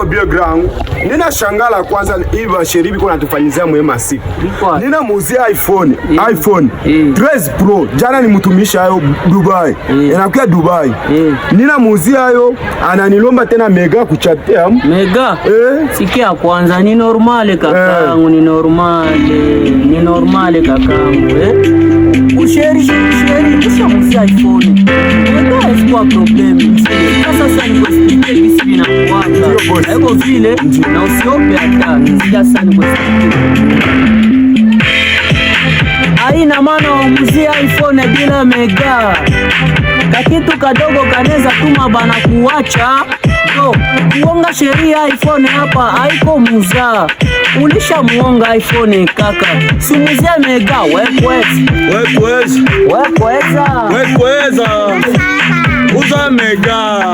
bien grand. Nina shangala kwanza hivi sheribi kuna tufanyizia mwema siku. Nina muuzia iPhone 13 Pro. Jana nimutumisha hayo Dubai. Inakuja Dubai. Nina muuzia hayo ananilomba tena mega kuchatia. Mega? Sikia kwanza ni normale kakangu, ni normale kakangu, Usheri ushamuuzia iPhone. Mega sikuwa problemi. Sasa ni kwa bisi binakuwaka. Ego vile na usiope hata. Sija sana kwa haina maana wamuuzia iPhone bila mega. Kakitu kadogo kaneza tuma bana kuwacha. Kuonga sheria iPhone hapa haiko muza. Ulisha muonga iPhone kaka. Sumuzia mega wekweza. Uza mega.